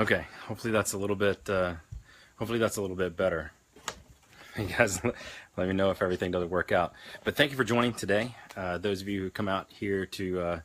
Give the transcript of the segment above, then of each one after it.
Okay, hopefully that's a little bit better. You guys let me know if everything doesn't work out. But thank you for joining today. Those of you who come out here to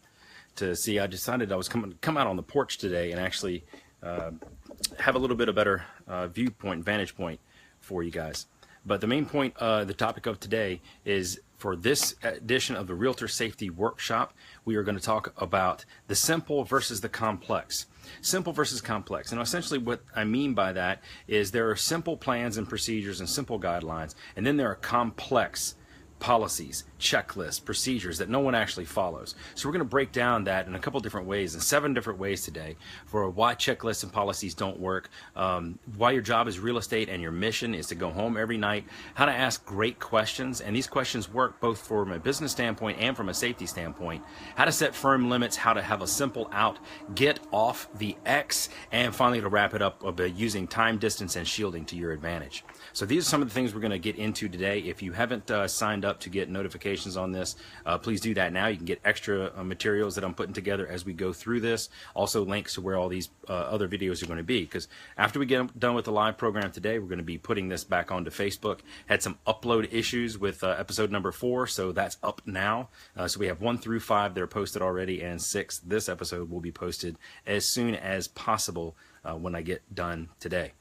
see, I decided I was come out on the porch today and actually have a little bit of better vantage point for you guys. But the main point, the topic of today is, for this edition of the Realtor Safety Workshop, we are going to talk about the simple versus the complex. Simple versus complex. And essentially what I mean by that is there are simple plans and procedures and simple guidelines, and then there are complex policies, checklists, procedures that no one actually follows. So we're going to break down that in a couple different ways, in 7 different ways today, for why checklists and policies don't work, why your job is real estate and your mission is to go home every night, how to ask great questions, and these questions work both from a business standpoint and from a safety standpoint, how to set firm limits, how to have a simple out, get off the X, and finally to wrap it up using time, distance, and shielding to your advantage. So these are some of the things we're going to get into today. If you haven't signed up to get notifications on this, please do that now. You can get extra materials that I'm putting together as we go through this. Also links to where all these other videos are going to be, because after we get done with the live program today, we're going to be putting this back onto Facebook. Had some upload issues with episode number 4, so that's up now. So we have 1 through 5 that are posted already, and 6, this episode, will be posted as soon as possible when I get done today.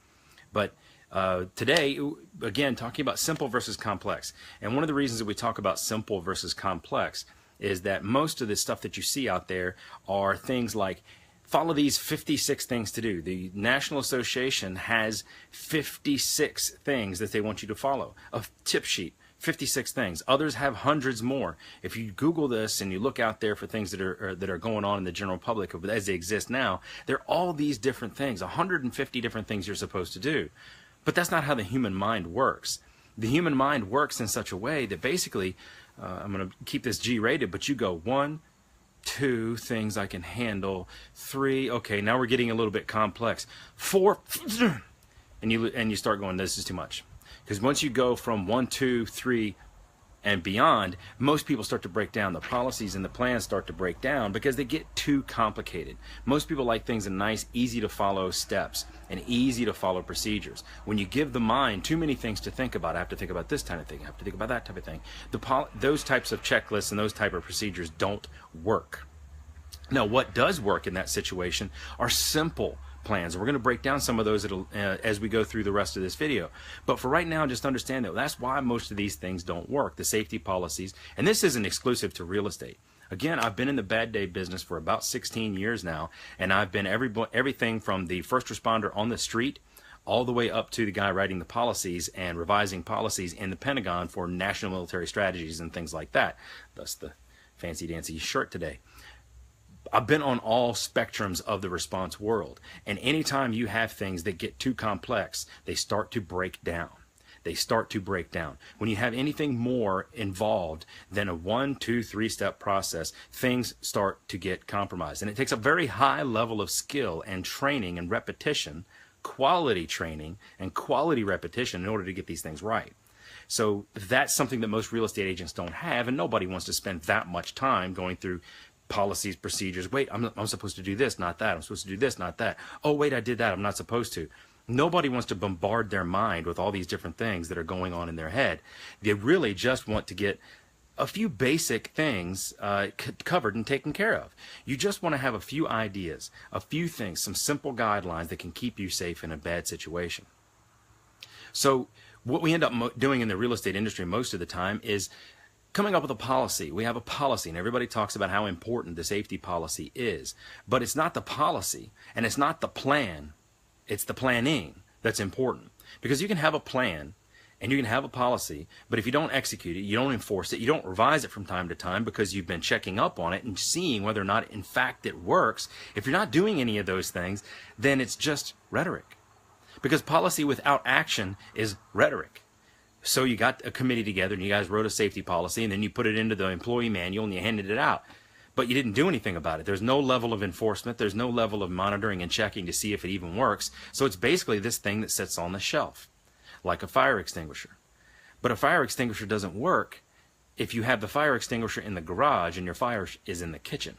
But today, again, talking about simple versus complex. And one of the reasons that we talk about simple versus complex is that most of the stuff that you see out there are things like, follow these 56 things to do. The National Association has 56 things that they want you to follow. A tip sheet, 56 things. Others have hundreds more. If you Google this and you look out there for things that are going on in the general public as they exist now, there are all these different things, 150 different things you're supposed to do. But that's not how the human mind works. The human mind works in such a way that basically, I'm going to keep this G-rated, but you go 1, 2 things I can handle, 3, okay, now we're getting a little bit complex, 4, and you start going, this is too much. Because once you go from 1, 2, 3, and beyond, most people start to break down. The policies and the plans start to break down because they get too complicated. Most people like things in nice, easy to follow steps and easy to follow procedures. When you give the mind too many things to think about, I have to think about this kind of thing, I have to think about that type of thing, those types of checklists and those type of procedures don't work. Now, what does work in that situation are simple plans. We're going to break down some of those as we go through the rest of this video. But for right now, just understand that that's why most of these things don't work, the safety policies. And this isn't exclusive to real estate. Again, I've been in the bad day business for about 16 years now, and I've been everything from the first responder on the street all the way up to the guy writing the policies and revising policies in the Pentagon for national military strategies and things like that. Thus the fancy dancy shirt today. I've been on all spectrums of the response world, and anytime you have things that get too complex, they start to break down. They start to break down. When you have anything more involved than a 1, 2, 3 step process, things start to get compromised. And it takes a very high level of skill and training and repetition, quality training and quality repetition in order to get these things right. So that's something that most real estate agents don't have, and nobody wants to spend that much time going through policies, procedures. Wait, I'm supposed to do this, not that. I'm supposed to do this, not that. Oh, wait, I did that. I'm not supposed to. Nobody wants to bombard their mind with all these different things that are going on in their head. They really just want to get a few basic things covered and taken care of. You just want to have a few ideas, a few things, some simple guidelines that can keep you safe in a bad situation. So what we end up doing in the real estate industry most of the time is coming up with a policy. We have a policy, and everybody talks about how important the safety policy is. But it's not the policy, and it's not the plan. It's the planning that's important. Because you can have a plan, and you can have a policy, but if you don't execute it, you don't enforce it, you don't revise it from time to time because you've been checking up on it and seeing whether or not, in fact, it works. If you're not doing any of those things, then it's just rhetoric. Because policy without action is rhetoric. So you got a committee together and you guys wrote a safety policy, and then you put it into the employee manual and you handed it out. But you didn't do anything about it. There's no level of enforcement. There's no level of monitoring and checking to see if it even works. So it's basically this thing that sits on the shelf, like a fire extinguisher. But a fire extinguisher doesn't work if you have the fire extinguisher in the garage and your fire is in the kitchen.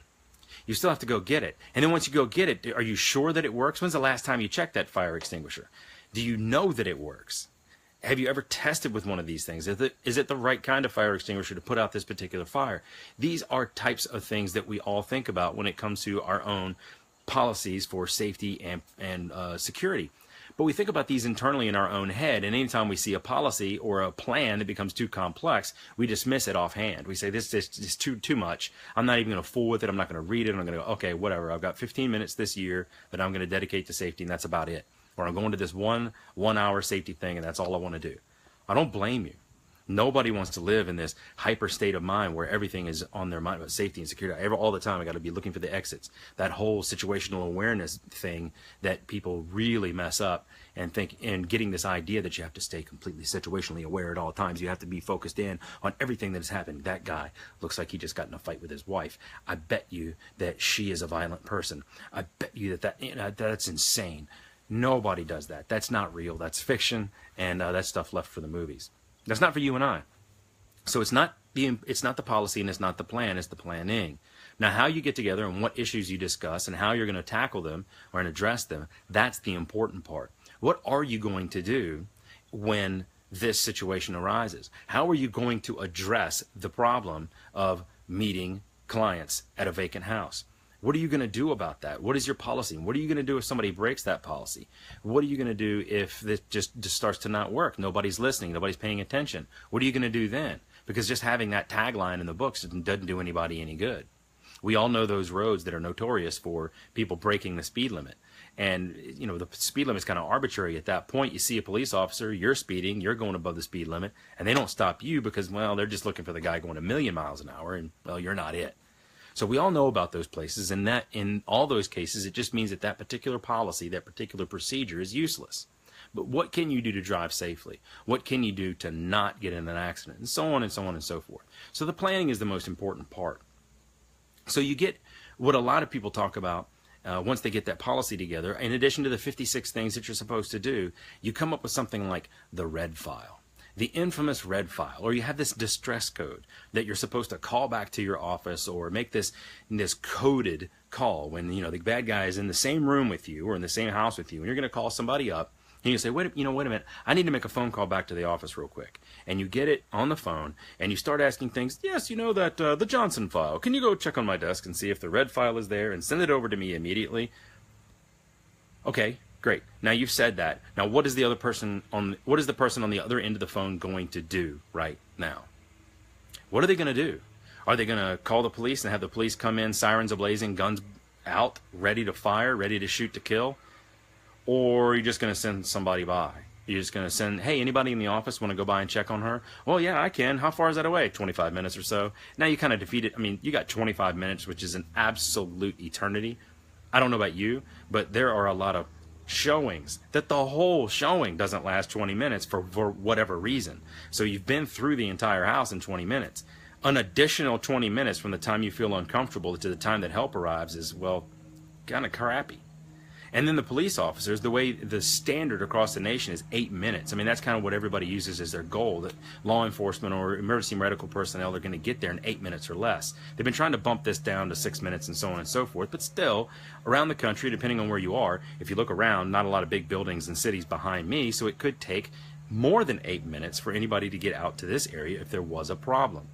You still have to go get it. And then once you go get it, are you sure that it works? When's the last time you checked that fire extinguisher? Do you know that it works? Have you ever tested with one of these things? Is it the right kind of fire extinguisher to put out this particular fire? These are types of things that we all think about when it comes to our own policies for safety and security. But we think about these internally in our own head, and anytime we see a policy or a plan that becomes too complex, we dismiss it offhand. We say, this is too much. I'm not even going to fool with it. I'm not going to read it. I'm going to go, okay, whatever. I've got 15 minutes this year that I'm going to dedicate to safety, and that's about it. Or I'm going to this one hour safety thing, and that's all I want to do. I don't blame you. Nobody wants to live in this hyper state of mind where everything is on their mind about safety and security. All the time I got to be looking for the exits. That whole situational awareness thing that people really mess up and think, and getting this idea that you have to stay completely situationally aware at all times. You have to be focused in on everything that is happening. That guy looks like he just got in a fight with his wife. I bet you that she is a violent person. I bet you that's insane. Nobody does that. That's not real. That's fiction, and that's stuff left for the movies. That's not for you and I. So it's not the policy and it's not the plan, it's the planning. Now, how you get together and what issues you discuss and how you're going to tackle them or address them, that's the important part. What are you going to do when this situation arises? How are you going to address the problem of meeting clients at a vacant house? What are you going to do about that? What is your policy? What are you going to do if somebody breaks that policy? What are you going to do if this just starts to not work? Nobody's listening. Nobody's paying attention. What are you going to do then? Because just having that tagline in the books doesn't do anybody any good. We all know those roads that are notorious for people breaking the speed limit. And, you know, the speed limit is kind of arbitrary at that point. You see a police officer, you're speeding, you're going above the speed limit, and they don't stop you because, well, they're just looking for the guy going 1,000,000 miles an hour, and, well, you're not it. So we all know about those places, and that in all those cases, it just means that that particular policy, that particular procedure is useless. But what can you do to drive safely? What can you do to not get in an accident? And so on and so on and so forth. So the planning is the most important part. So you get what a lot of people talk about once they get that policy together. In addition to the 56 things that you're supposed to do, you come up with something like the red file. The infamous red file, or you have this distress code that you're supposed to call back to your office or make this coded call when, you know, the bad guy is in the same room with you or in the same house with you, and you're going to call somebody up and you say, wait a minute, I need to make a phone call back to the office real quick. And you get it on the phone and you start asking things. Yes, you know that the Johnson file. Can you go check on my desk and see if the red file is there and send it over to me immediately? Okay. Great. Now you've said that. Now what is the person on the other end of the phone going to do right now? What are they going to do? Are they going to call the police and have the police come in, sirens ablazing, guns out, ready to fire, ready to shoot to kill? Or are you just going to send somebody by? You're just going to send, hey, anybody in the office want to go by and check on her? Well, yeah, I can. How far is that away? 25 minutes or so. Now you kind of defeat it. I mean, you got 25 minutes, which is an absolute eternity. I don't know about you, but there are a lot of showings that the whole showing doesn't last 20 minutes for whatever reason. So you've been through the entire house in 20 minutes. An additional 20 minutes from the time you feel uncomfortable to the time that help arrives is, well, kind of crappy. And then the police officers, the way the standard across the nation is 8 minutes. I mean, that's kind of what everybody uses as their goal, that law enforcement or emergency medical personnel are going to get there in 8 minutes or less. They've been trying to bump this down to 6 minutes and so on and so forth. But still, around the country, depending on where you are, if you look around, not a lot of big buildings and cities behind me, so it could take more than 8 minutes for anybody to get out to this area if there was a problem.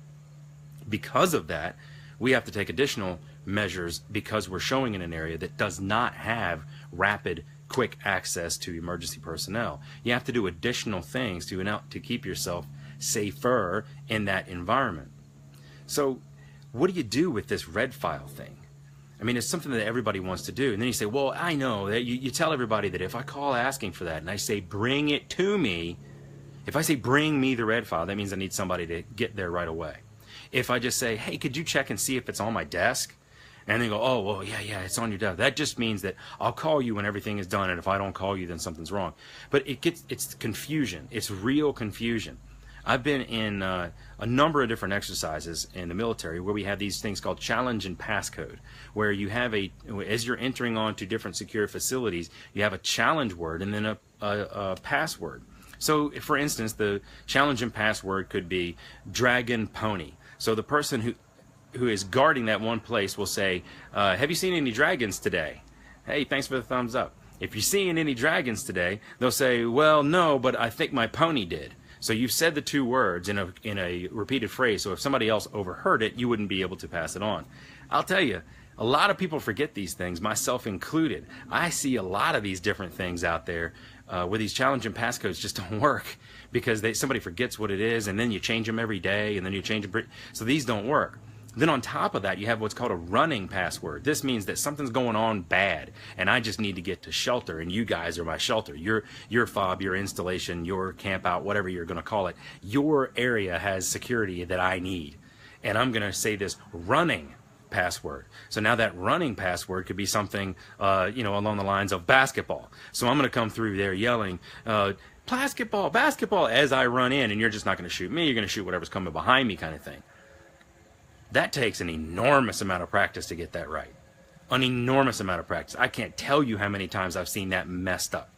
Because of that, we have to take additional measures because we're showing in an area that does not have rapid, quick access to emergency personnel. You have to do additional things to keep yourself safer in that environment. So what do you do with this red file thing? I mean, it's something that everybody wants to do. And then you say, well, I know that you tell everybody that if I call asking for that and I say, bring it to me, if I say, bring me the red file, that means I need somebody to get there right away. If I just say, hey, could you check and see if it's on my desk? And they go, oh, well, yeah, it's on your desk. That just means that I'll call you when everything is done, and if I don't call you, then something's wrong. But it's confusion. It's real confusion. I've been in a number of different exercises in the military where we have these things called challenge and passcode, where you have as you're entering onto different secure facilities, you have a challenge word and then a password. So, for instance, the challenge and password could be dragon pony. So the person who who is guarding that one place will say, have you seen any dragons today? Hey, thanks for the thumbs up. If you're seeing any dragons today, they'll say, well, no, but I think my pony did. So you've said the two words in a repeated phrase, so if somebody else overheard it, you wouldn't be able to pass it on. I'll tell you, a lot of people forget these things, myself included. I see a lot of these different things out there where these challenging passcodes just don't work because somebody forgets what it is, and then you change them every day, and then you change them. So these don't work. Then on top of that, you have what's called a running password. This means that something's going on bad, and I just need to get to shelter, and you guys are my shelter. Your fob, your installation, your camp out, whatever you're going to call it, your area has security that I need. And I'm going to say this running password. So now that running password could be something, along the lines of basketball. So I'm going to come through there yelling, basketball, as I run in, and you're just not going to shoot me. You're going to shoot whatever's coming behind me, kind of thing. That takes an enormous amount of practice to get that right. An enormous amount of practice. I can't tell you how many times I've seen that messed up.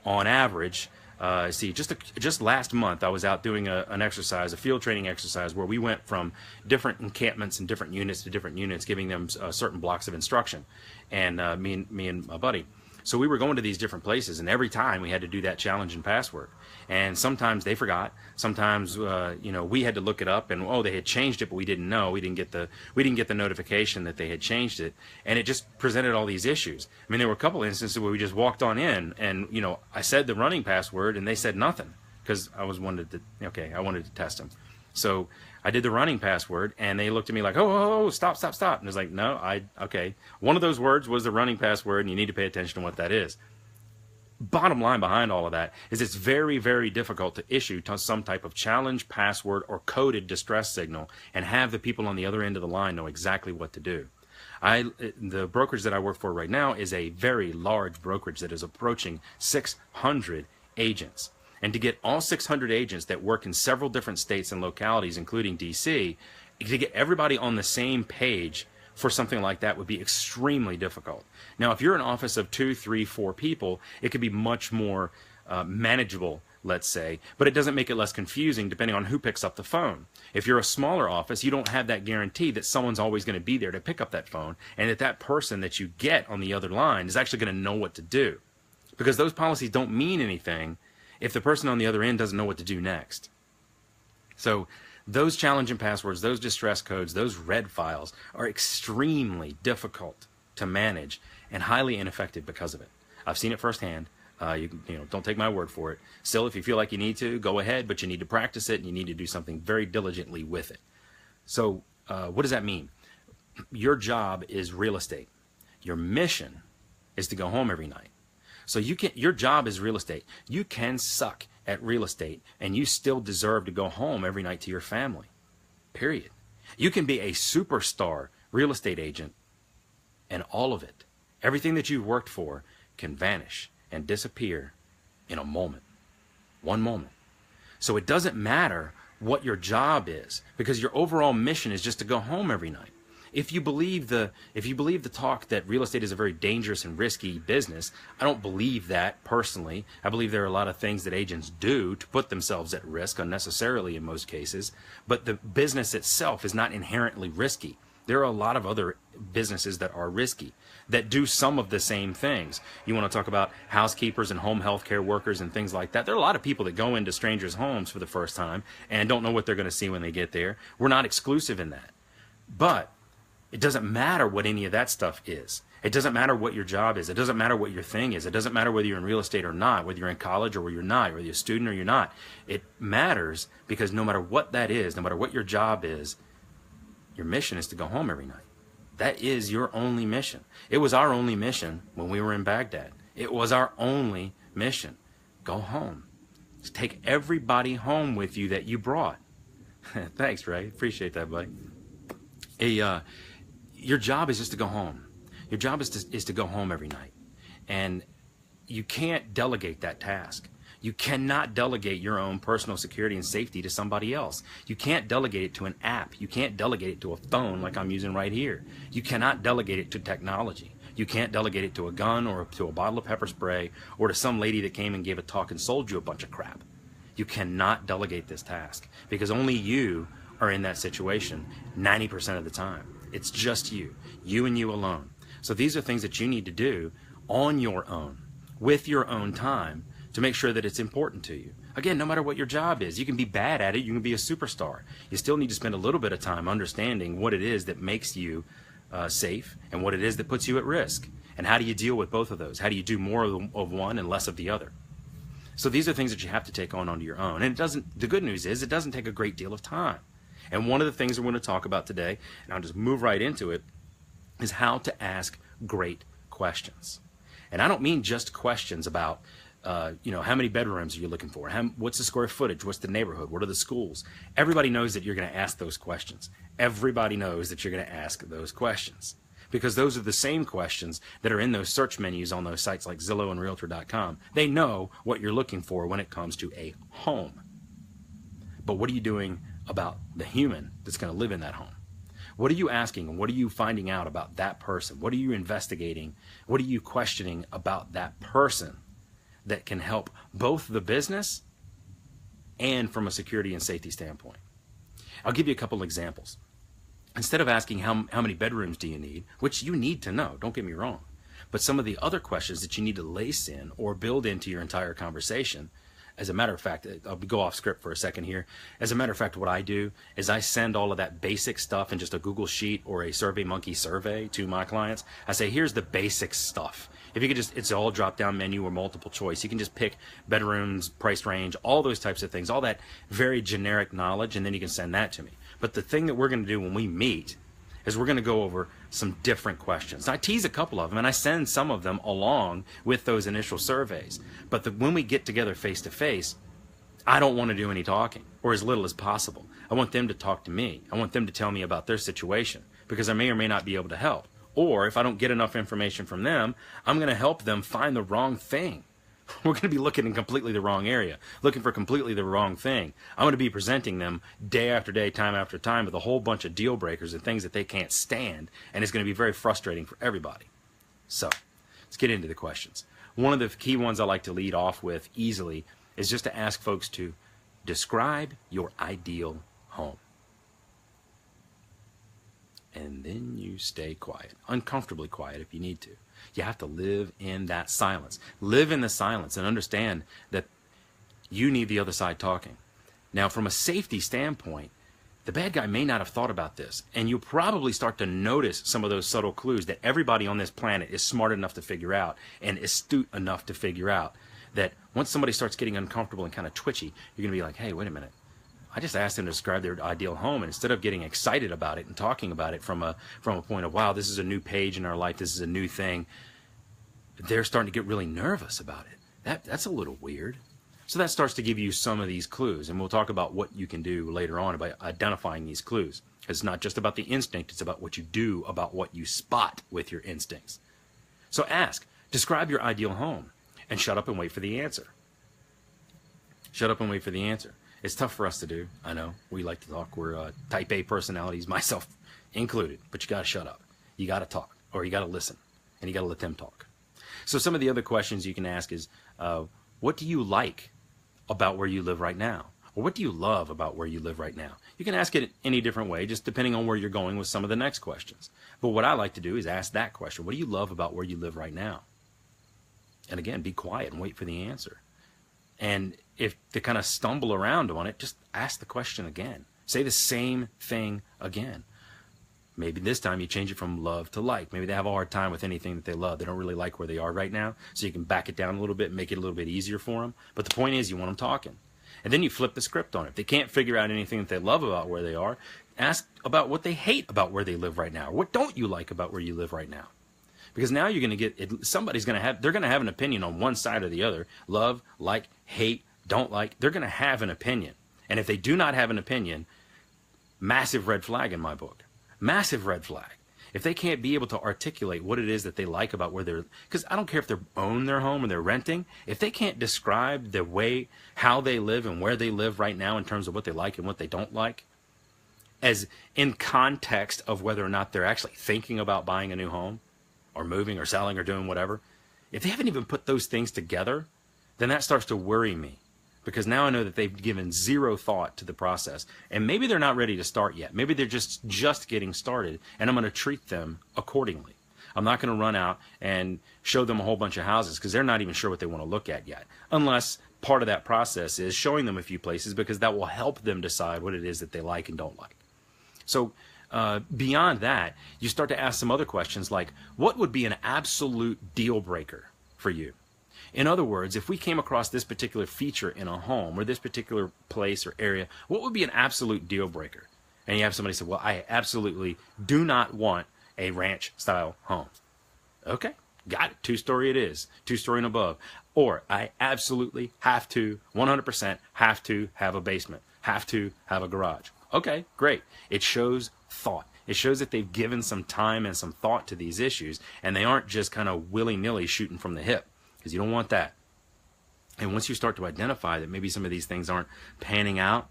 On average, just last month I was out doing an exercise, a field training exercise, where we went from different encampments and different units to different units, giving them certain blocks of instruction. And me and my buddy. So we were going to these different places, and every time we had to do that challenge and password. And sometimes they forgot. Sometimes we had to look it up, and they had changed it, but we didn't know. We didn't get the notification that they had changed it, and it just presented all these issues. I mean, there were a couple instances where we just walked on in, and I said the running password, and they said nothing because I wanted to test them. So I did the running password, and they looked at me like, oh, stop. And I was like, no, okay. One of those words was the running password, and you need to pay attention to what that is. Bottom line behind all of that is it's very, very difficult to issue some type of challenge, password, or coded distress signal and have the people on the other end of the line know exactly what to do. The brokerage that I work for right now is a very large brokerage that is approaching 600 agents. And to get all 600 agents that work in several different states and localities, including DC, to get everybody on the same page for something like that would be extremely difficult. Now, if you're an office of 2, 3, 4 people, it could be much more manageable, let's say, but it doesn't make it less confusing depending on who picks up the phone. If you're a smaller office, you don't have that guarantee that someone's always going to be there to pick up that phone, and that person that you get on the other line is actually going to know what to do. Because those policies don't mean anything if the person on the other end doesn't know what to do next. So those challenging passwords, those distress codes, those red files are extremely difficult to manage and highly ineffective because of it. I've seen it firsthand. Don't take my word for it. Still, if you feel like you need to, go ahead, but you need to practice it and you need to do something very diligently with it. So what does that mean? Your job is real estate. Your mission is to go home every night. So your job is real estate. You can suck at real estate and you still deserve to go home every night to your family. Period. You can be a superstar real estate agent and all of it, everything that you've worked for, can vanish and disappear in a moment. One moment. So it doesn't matter what your job is, because your overall mission is just to go home every night. If you believe the talk that real estate is a very dangerous and risky business, I don't believe that personally. I believe there are a lot of things that agents do to put themselves at risk unnecessarily in most cases, but the business itself is not inherently risky. There are a lot of other businesses that are risky, that do some of the same things. You want to talk about housekeepers and home health care workers and things like that. There are a lot of people that go into strangers' homes for the first time and don't know what they're going to see when they get there. We're not exclusive in that. But it doesn't matter what any of that stuff is. It doesn't matter what your job is. It doesn't matter what your thing is. It doesn't matter whether you're in real estate or not, whether you're in college or whether you're not, whether you're a student or you're not. It matters because no matter what that is, no matter what your job is, your mission is to go home every night. That is your only mission. It was our only mission when we were in Baghdad. It was our only mission. Go home. Just take everybody home with you that you brought. Thanks, Ray. Appreciate that, buddy. Your job is just to go home. Your job is to go home every night. And you can't delegate that task. You cannot delegate your own personal security and safety to somebody else. You can't delegate it to an app. You can't delegate it to a phone like I'm using right here. You cannot delegate it to technology. You can't delegate it to a gun or to a bottle of pepper spray or to some lady that came and gave a talk and sold you a bunch of crap. You cannot delegate this task because only you are in that situation 90% of the time. It's just you and you alone. So these are things that you need to do on your own, with your own time, to make sure that it's important to you. Again, no matter what your job is, you can be bad at it, you can be a superstar. You still need to spend a little bit of time understanding what it is that makes you safe and what it is that puts you at risk. And how do you deal with both of those? How do you do more of one and less of the other? So these are things that you have to take on your own. And the good news is it doesn't take a great deal of time. And one of the things we're going to talk about today, and I'll just move right into it, is how to ask great questions. And I don't mean just questions about, how many bedrooms are you looking for? What's the square footage? What's the neighborhood? What are the schools? Everybody knows that you're going to ask those questions. Everybody knows that you're going to ask those questions, because those are the same questions that are in those search menus on those sites like Zillow and Realtor.com. They know what you're looking for when it comes to a home. But what are you doing about the human that's going to live in that home? What are you asking, and what are you finding out about that person? What are you investigating? What are you questioning about that person that can help both the business and from a security and safety standpoint? I'll give you a couple examples. Instead of asking how many bedrooms do you need, which you need to know, don't get me wrong, but some of the other questions that you need to lace in or build into your entire conversation. As a matter of fact, I'll go off script for a second here. As a matter of fact, what I do is I send all of that basic stuff in just a Google Sheet or a SurveyMonkey survey to my clients. I say, here's the basic stuff. If you could it's all drop-down menu or multiple choice. You can just pick bedrooms, price range, all those types of things, all that very generic knowledge, and then you can send that to me. But the thing that we're going to do when we meet is we're going to go over some different questions. I tease a couple of them, and I send some of them along with those initial surveys. But when we get together face to face, I don't want to do any talking, or as little as possible. I want them to talk to me. I want them to tell me about their situation, because I may or may not be able to help. Or if I don't get enough information from them, I'm going to help them find the wrong thing. We're going to be looking in completely the wrong area, looking for completely the wrong thing. I'm going to be presenting them day after day, time after time, with a whole bunch of deal breakers and things that they can't stand, and it's going to be very frustrating for everybody. So let's get into the questions. One of the key ones I like to lead off with easily is just to ask folks to describe your ideal home. And then you stay quiet, uncomfortably quiet if you need to. You have to live in that silence. Live in the silence and understand that you need the other side talking. Now, from a safety standpoint, the bad guy may not have thought about this, and you'll probably start to notice some of those subtle clues that everybody on this planet is smart enough to figure out and astute enough to figure out, that once somebody starts getting uncomfortable and kind of twitchy, you're going to be like, hey, wait a minute. I just asked them to describe their ideal home, and instead of getting excited about it and talking about it from a point of, wow, this is a new page in our life, this is a new thing, they're starting to get really nervous about it. That's a little weird. So that starts to give you some of these clues, and we'll talk about what you can do later on about identifying these clues. It's not just about the instinct, it's about what you do, about what you spot with your instincts. So describe your ideal home, and shut up and wait for the answer. Shut up and wait for the answer. It's tough for us to do. I know. We like to talk. We're type A personalities, myself included. But you got to shut up. You got to talk, or you got to listen, and you got to let them talk. So some of the other questions you can ask is, what do you like about where you live right now? Or what do you love about where you live right now? You can ask it any different way, just depending on where you're going with some of the next questions. But what I like to do is ask that question. What do you love about where you live right now? And again, be quiet and wait for the answer. And if they kind of stumble around on it, just ask the question again. Say the same thing again. Maybe this time you change it from love to like. Maybe they have a hard time with anything that they love. They don't really like where they are right now. So you can back it down a little bit and make it a little bit easier for them. But the point is, you want them talking. And then you flip the script on it. If they can't figure out anything that they love about where they are, ask about what they hate about where they live right now. What don't you like about where you live right now? Because now you're going to get, they're going to have an opinion on one side or the other. Love, like, hate, don't like. They're going to have an opinion. And if they do not have an opinion, massive red flag in my book. Massive red flag. If they can't be able to articulate what it is that they like about where they're, because I don't care if they own their home or they're renting, if they can't describe the way, how they live and where they live right now in terms of what they like and what they don't like, as in context of whether or not they're actually thinking about buying a new home or moving or selling or doing whatever, if they haven't even put those things together, then that starts to worry me. because now I know that they've given zero thought to the process. And maybe they're not ready to start yet. Maybe they're just getting started, and I'm going to treat them accordingly. I'm not going to run out and show them a whole bunch of houses because they're not even sure what they want to look at yet, unless part of that process is showing them a few places, because that will help them decide what it is that they like and don't like. So beyond that, you start to ask some other questions like, what would be an absolute deal breaker for you? In other words, if we came across this particular feature in a home or this particular place or area, what would be an absolute deal breaker? And you have somebody say, well, I absolutely do not want a ranch style home. Okay, got it. 2-story it is, 2-story and above. Or I absolutely have to, 100% have to have a basement, have to have a garage. Okay, great. It shows thought. It shows that they've given some time and some thought to these issues, and they aren't just kind of willy-nilly shooting from the hip, because you don't want that. And once you start to identify that maybe some of these things aren't panning out,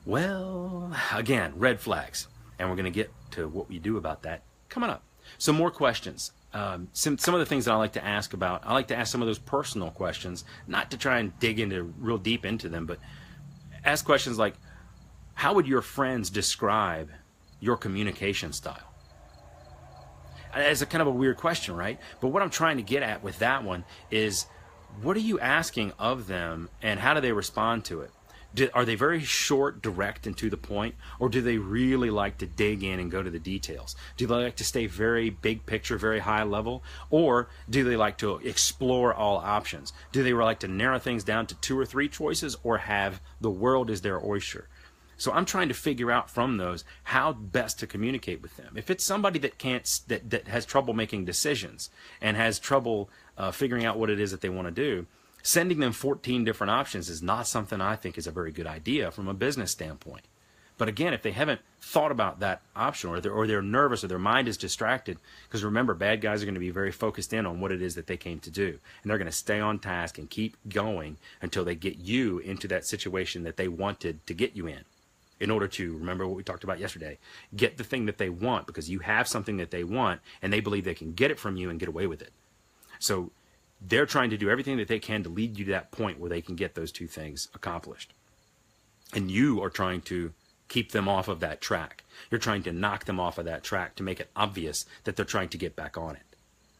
well, again, red flags. And we're going to get to what we do about that coming up. Some more questions. Some of the things that I like to ask about, I like to ask some of those personal questions, not to try and dig into real deep into them, but ask questions like, how would your friends describe your communication style? It's a kind of a weird question, right? But what I'm trying to get at with that one is, what are you asking of them, and how do they respond to it? Are they very short, direct, and to the point, or do they really like to dig in and go to the details? Do they like to stay very big picture, very high level, or do they like to explore all options? Do they like to narrow things down to 2 or 3 choices, or have the world as their oyster? So I'm trying to figure out from those how best to communicate with them. If it's somebody that that has trouble making decisions and has trouble figuring out what it is that they want to do, sending them 14 different options is not something I think is a very good idea from a business standpoint. But again, if they haven't thought about that option, or they're nervous, or their mind is distracted, because remember, bad guys are going to be very focused in on what it is that they came to do. And they're going to stay on task and keep going until they get you into that situation that they wanted to get you in order to, remember what we talked about yesterday, get the thing that they want, because you have something that they want, and they believe they can get it from you and get away with it. So they're trying to do everything that they can to lead you to that point where they can get those 2 things accomplished. And you are trying to keep them off of that track. You're trying to knock them off of that track to make it obvious that they're trying to get back on it.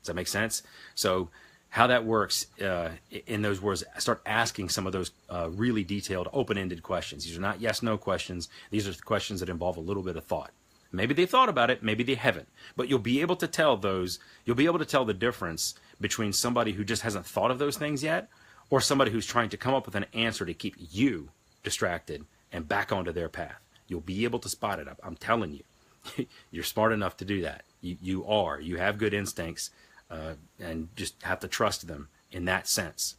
Does that make sense? So how that works, in those words, start asking some of those really detailed, open-ended questions. These are not yes-no questions. These are questions that involve a little bit of thought. Maybe they thought about it, maybe they haven't. But you'll be able to tell the difference between somebody who just hasn't thought of those things yet, or somebody who's trying to come up with an answer to keep you distracted and back onto their path. You'll be able to spot it. I'm telling you. You're smart enough to do that. You are. You have good instincts, and just have to trust them in that sense.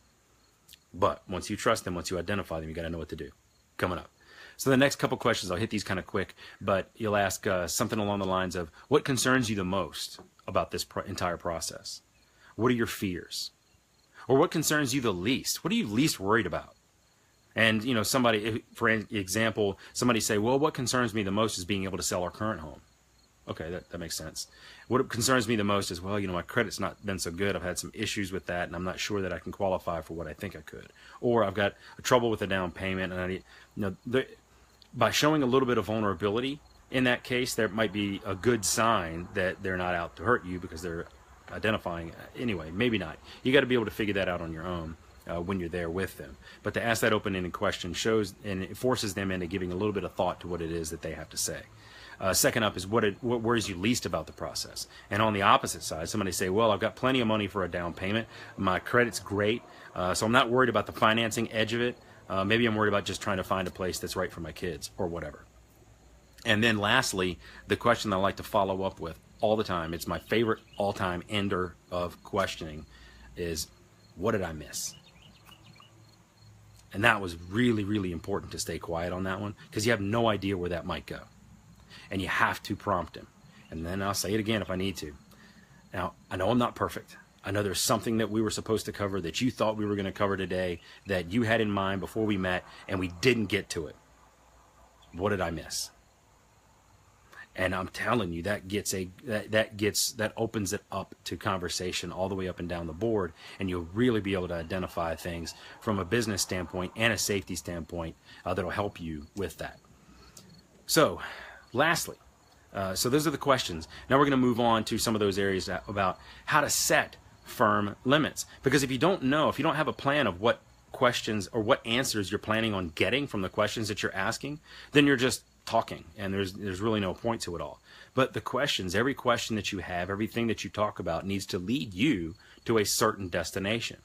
But once you trust them, once you identify them, you got to know what to do. Coming up. So the next couple questions, I'll hit these kind of quick, but you'll ask something along the lines of, what concerns you the most about this entire process? What are your fears? Or what concerns you the least? What are you least worried about? And, you know, somebody, for example, somebody say, well, what concerns me the most is being able to sell our current home. Okay, that makes sense. What concerns me the most is, well, you know, my credit's not been so good. I've had some issues with that, and I'm not sure that I can qualify for what I think I could. Or I've got trouble with the down payment, and I need, you know, by showing a little bit of vulnerability in that case, there might be a good sign that they're not out to hurt you, because they're identifying. Anyway, maybe not. You got to be able to figure that out on your own when you're there with them. But to ask that open-ended question shows, and it forces them into giving a little bit of thought to what it is that they have to say. Second up is what worries you least about the process. And on the opposite side, somebody say, well, I've got plenty of money for a down payment. My credit's great, so I'm not worried about the financing edge of it. Maybe I'm worried about just trying to find a place that's right for my kids or whatever. And then lastly, the question I like to follow up with all the time, it's my favorite all-time ender of questioning, is, what did I miss? And that was really, really important to stay quiet on that one, because you have no idea where that might go. And you have to prompt him. And then I'll say it again if I need to. Now, I know I'm not perfect. I know there's something that we were supposed to cover that you thought we were going to cover today that you had in mind before we met, and we didn't get to it. What did I miss? And I'm telling you, that opens it up to conversation all the way up and down the board, and you'll really be able to identify things from a business standpoint and a safety standpoint that'll help you with that. So, lastly, so those are the questions. Now we're going to move on to some of those areas about how to set firm limits. Because if you don't know, if you don't have a plan of what questions or what answers you're planning on getting from the questions that you're asking, then you're just talking, and there's really no point to it all. But the questions, every question that you have, everything that you talk about needs to lead you to a certain destination.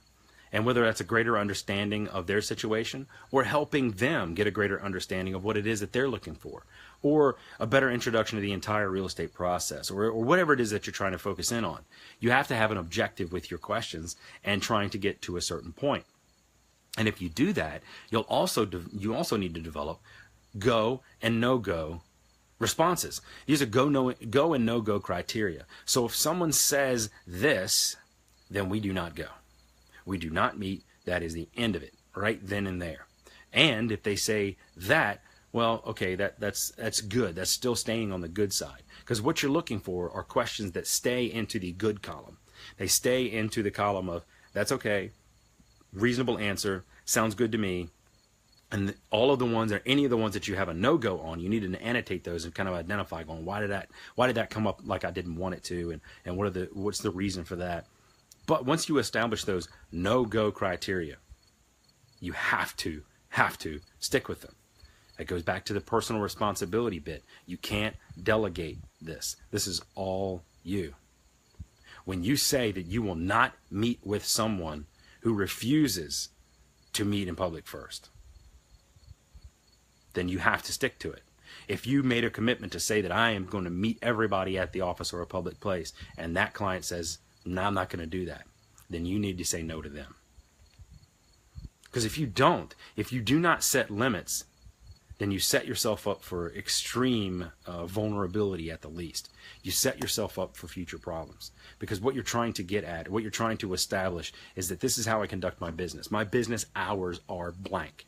And whether that's a greater understanding of their situation, or helping them get a greater understanding of what it is that they're looking for, or a better introduction to the entire real estate process, or whatever it is that you're trying to focus in on, you have to have an objective with your questions and trying to get to a certain point. And if you do that, you also need to develop go and no-go responses. These are go and no-go criteria. So if someone says this, then we do not go. We do not meet. That is the end of it, right then and there. And if they say that, well, okay, that's good. That's still staying on the good side. Because what you're looking for are questions that stay into the good column. They stay into the column of, that's okay, reasonable answer, sounds good to me. And all of the ones, or any of the ones that you have a no-go on, you need to annotate those and kind of identify, going, why did that come up like I didn't want it to, and what's the reason for that. But once you establish those no-go criteria, you have to stick with them. It goes back to the personal responsibility bit. You can't delegate this. This is all you. When you say that you will not meet with someone who refuses to meet in public first, then you have to stick to it. If you made a commitment to say that I am going to meet everybody at the office or a public place, and that client says, no, I'm not going to do that, then you need to say no to them. Because if you do not set limits, then you set yourself up for extreme vulnerability at the least. You set yourself up for future problems. Because what you're trying to get at, what you're trying to establish, is that this is how I conduct my business. My business hours are blank.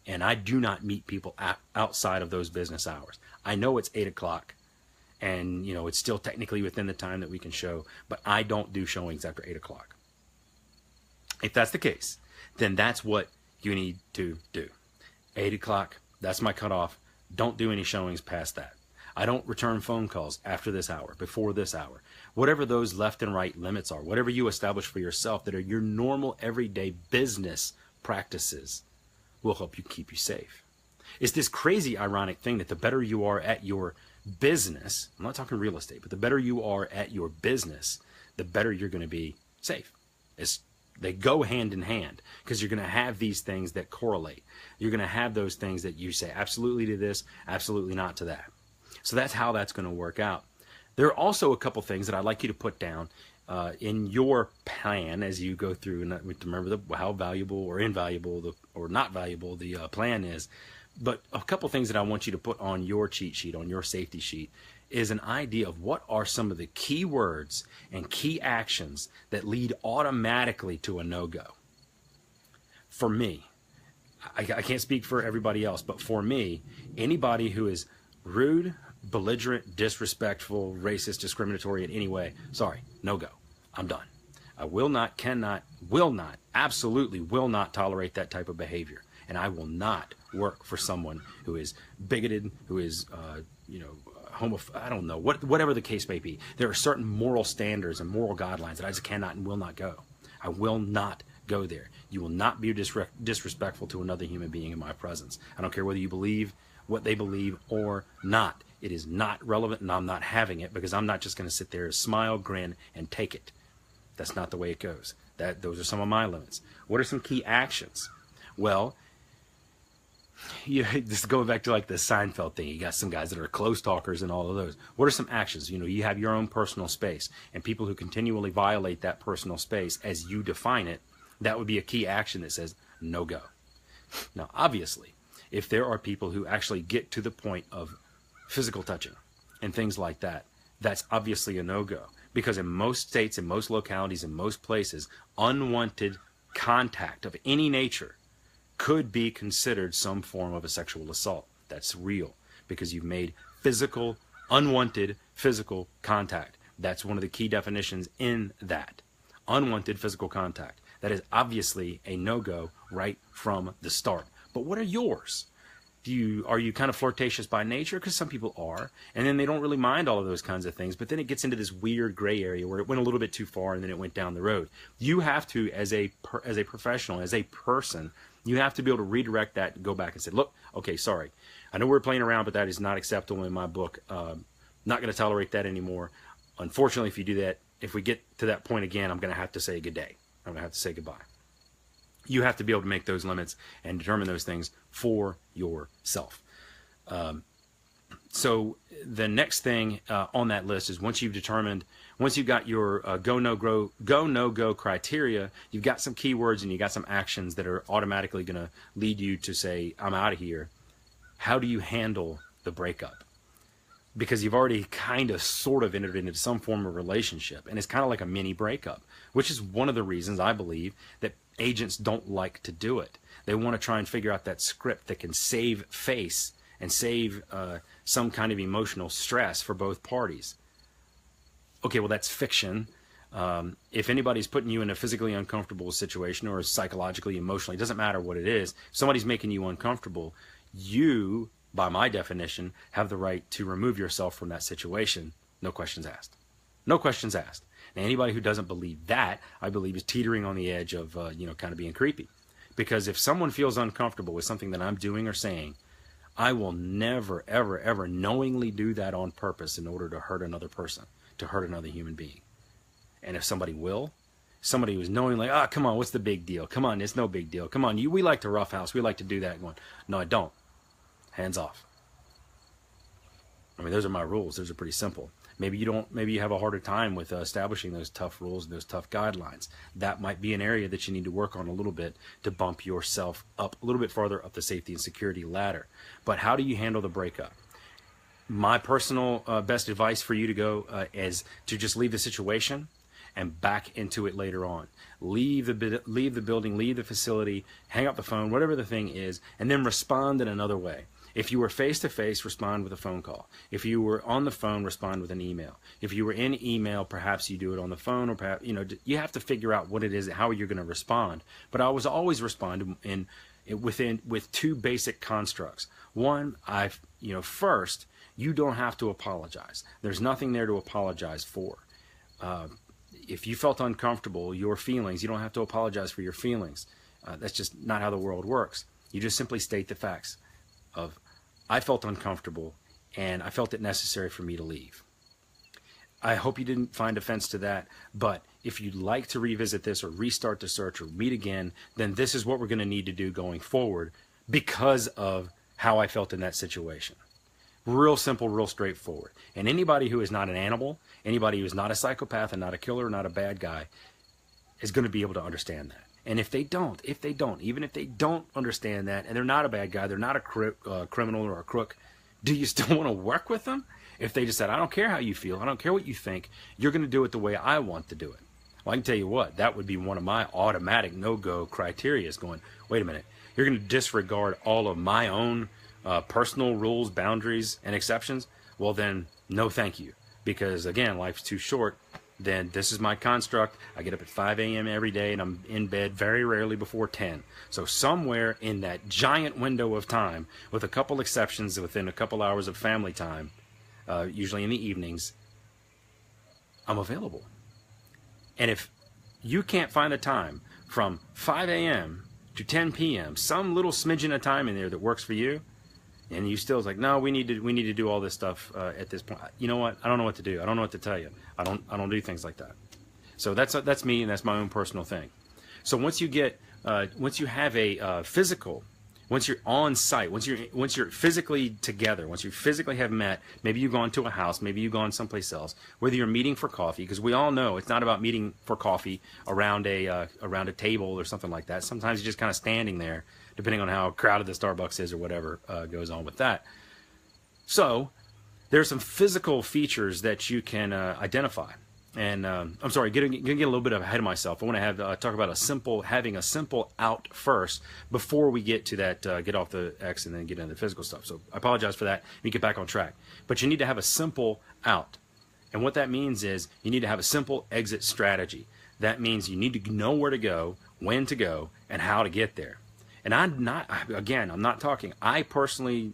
And I do not meet people outside of those business hours. I know it's 8 o'clock, and it's still technically within the time that we can show, but I don't do showings after 8 o'clock. If that's the case, then that's what you need to do. 8 o'clock, that's my cutoff. Don't do any showings past that. I don't return phone calls after this hour, before this hour. Whatever those left and right limits are, whatever you establish for yourself that are your normal everyday business practices, will help you keep you safe. It's this crazy ironic thing that the better you are at your business, I'm not talking real estate, but the better you are at your business, the better you're going to be safe. They go hand in hand, because you're going to have these things that correlate. You're going to have those things that you say absolutely to this, absolutely not to that. So that's how that's going to work out. There are also a couple things that I'd like you to put down in your plan as you go through, and remember how valuable or invaluable or not valuable the plan is. But a couple things that I want you to put on your cheat sheet, on your safety sheet, is an idea of what are some of the key words and key actions that lead automatically to a no-go. For me, I can't speak for everybody else, but for me, anybody who is rude, belligerent, disrespectful, racist, discriminatory in any way, sorry, no go. I'm done. I will not, cannot, will not, absolutely will not tolerate that type of behavior. And I will not work for someone who is bigoted, who is, I don't know, whatever the case may be. There are certain moral standards and moral guidelines that I just cannot and will not go. I will not go there. You will not be disrespectful to another human being in my presence. I don't care whether you believe what they believe or not. It is not relevant, and I'm not having it, because I'm not just going to sit there, smile, grin, and take it. That's not the way it goes. Those are some of my limits. What are some key actions? Well, this going back to like the Seinfeld thing. You got some guys that are close talkers and all of those. What are some actions? You have your own personal space, and people who continually violate that personal space as you define it, that would be a key action that says no go. Now, obviously, if there are people who actually get to the point of physical touching and things like that, that's obviously a no-go. Because in most states, in most localities, in most places, unwanted contact of any nature could be considered some form of a sexual assault. That's real, because you've made physical Unwanted physical contact. That's one of the key definitions in that. Unwanted physical contact. That is obviously a no-go right from the start. But what are yours? Are you kind of flirtatious by nature? Because some people are, and then they don't really mind all of those kinds of things. But then it gets into this weird gray area where it went a little bit too far, and then it went down the road. You have to, as a professional, as a person, you have to be able to redirect that and go back and say, look, okay, sorry, I know we're playing around, but that is not acceptable in my book. Not going to tolerate that anymore. Unfortunately, if you do that, if we get to that point again, I'm going to have to say good day. I'm going to have to say goodbye. You have to be able to make those limits and determine those things for yourself. So the next thing on that list is once you've got your go-no-go criteria, you've got some keywords and you got some actions that are automatically going to lead you to say, I'm out of here. How do you handle the breakup? Because you've already kind of sort of entered into some form of relationship, and it's kind of like a mini breakup, which is one of the reasons I believe that agents don't like to do it. They want to try and figure out that script that can save face and save some kind of emotional stress for both parties. Okay, well, that's fiction. If anybody's putting you in a physically uncomfortable situation or psychologically, emotionally, it doesn't matter what it is. If somebody's making you uncomfortable, you, by my definition, have the right to remove yourself from that situation. No questions asked. No questions asked. Now, anybody who doesn't believe that, I believe, is teetering on the edge of, kind of being creepy. Because if someone feels uncomfortable with something that I'm doing or saying, I will never, ever, ever knowingly do that on purpose in order to hurt another person, to hurt another human being. And if somebody who's knowingly, come on, what's the big deal? Come on, it's no big deal. Come on, we like to roughhouse. We like to do that. Going, no, I don't. Hands off. I mean, those are my rules. Those are pretty simple. Maybe you have a harder time with establishing those tough rules and those tough guidelines. That might be an area that you need to work on a little bit to bump yourself up a little bit farther up the safety and security ladder. But how do you handle the breakup? My personal best advice for you to go is to just leave the situation and back into it later on. Leave the building, leave the facility, hang up the phone, whatever the thing is, and then respond in another way. If you were face-to-face, respond with a phone call. If you were on the phone, respond with an email. If you were in email, perhaps you do it on the phone, or perhaps, you have to figure out what it is, how you're going to respond. But I was always respond with two basic constructs. One, first, you don't have to apologize. There's nothing there to apologize for. If you felt uncomfortable, your feelings, you don't have to apologize for your feelings. That's just not how the world works. You just simply state the facts of, I felt uncomfortable and I felt it necessary for me to leave. I hope you didn't find offense to that, but if you'd like to revisit this or restart the search or meet again, then this is what we're going to need to do going forward because of how I felt in that situation. Real simple, real straightforward. And anybody who is not an animal, anybody who is not a psychopath and not a killer, not a bad guy, is going to be able to understand that. And if they don't, even if they don't understand that, and they're not a bad guy, they're not a criminal or a crook, do you still want to work with them? If they just said, I don't care how you feel, I don't care what you think, you're going to do it the way I want to do it. Well, I can tell you what, that would be one of my automatic no-go criteria is going, wait a minute, you're going to disregard all of my own personal rules, boundaries, and exceptions? Well, then, no thank you. Because, again, life's too short. Then this is my construct. I get up at 5 a.m. every day, and I'm in bed very rarely before 10. So somewhere in that giant window of time, with a couple exceptions within a couple hours of family time, usually in the evenings, I'm available. And if you can't find a time from 5 a.m. to 10 p.m., some little smidgen of time in there that works for you, and you still is like, no, we need to do all this stuff at this point. You know what? I don't know what to do. I don't know what to tell you. I don't do things like that. So that's me, and that's my own personal thing. So once you have a physical, once you're on site, once you're physically together, once you physically have met, maybe you've gone to a house, maybe you've gone someplace else, whether you're meeting for coffee, because we all know it's not about meeting for coffee around a table or something like that. Sometimes you're just kind of standing there, depending on how crowded the Starbucks is or whatever goes on with that. So there are some physical features that you can identify. And I'm sorry, gonna get a little bit ahead of myself. I want to have talk about having a simple out first before we get to that get off the X and then get into the physical stuff. So I apologize for that. We get back on track. But you need to have a simple out, and what that means is you need to have a simple exit strategy. That means you need to know where to go, when to go, and how to get there. And I'm not talking. I personally,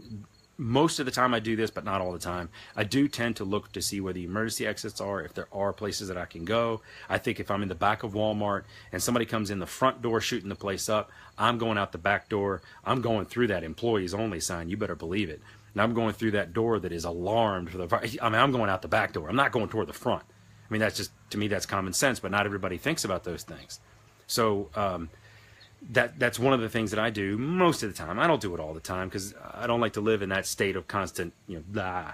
most of the time I do this, but not all the time. I do tend to look to see where the emergency exits are, if there are places that I can go. I think if I'm in the back of Walmart and somebody comes in the front door shooting the place up, I'm going out the back door. I'm going through that employees only sign. You better believe it. And I'm going through that door that is alarmed for the. I'm going out the back door. I'm not going toward the front. I mean, that's just, to me, that's common sense, but not everybody thinks about those things. So, that's one of the things that I do most of the time. I don't do it all the time because I don't like to live in that state of constant, blah.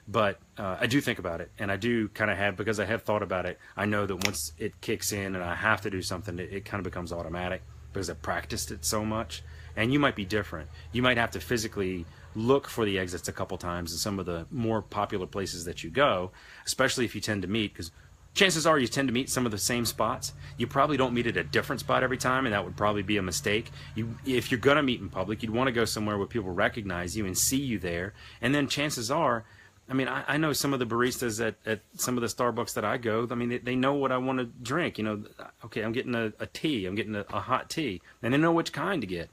But I do think about it, and I do kind of have, because I have thought about it, I know that once it kicks in and I have to do something, it kind of becomes automatic because I've practiced it so much. And you might be different. You might have to physically look for the exits a couple times in some of the more popular places that you go, especially if you tend to meet, because chances are you tend to meet some of the same spots. You probably don't meet at a different spot every time, and that would probably be a mistake. If you're going to meet in public, you'd want to go somewhere where people recognize you and see you there. And then chances are, I mean, I know some of the baristas at some of the Starbucks that I go, I mean, they know what I want to drink. Okay, I'm getting a tea. I'm getting a hot tea. And they know which kind to get.